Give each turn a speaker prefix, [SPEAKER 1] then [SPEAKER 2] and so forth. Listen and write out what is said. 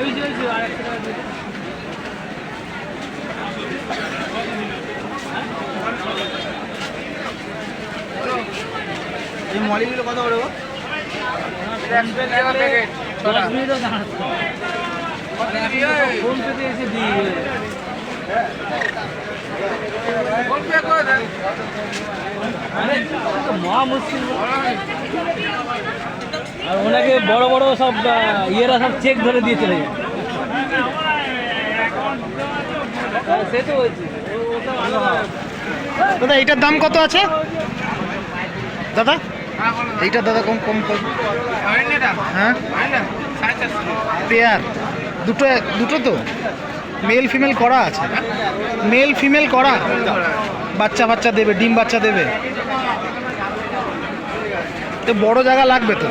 [SPEAKER 1] এই মলিগুলো কত করে গো?
[SPEAKER 2] 10 মিনিটও দাঁড়াচ্ছে ফোন পেতে এসে দিয়ে মহা মুশকিল। আর ওনাকে বড় বড় সব ইয়েরা সব চেক ধরে দিয়ে চলে যায়। সে তো বলছি
[SPEAKER 1] দাদা এইটার দাম কত আছে দাদা? এইটা দাদা কম কম কম। হ্যাঁ পেয়ার দুটো দুটো তো মেল ফিমেল করা আছে? মেল ফিমেল করা, বাচ্চা বাচ্চা দেবে, ডিম বাচ্চা দেবে তো, বড় জায়গা লাগবে তো।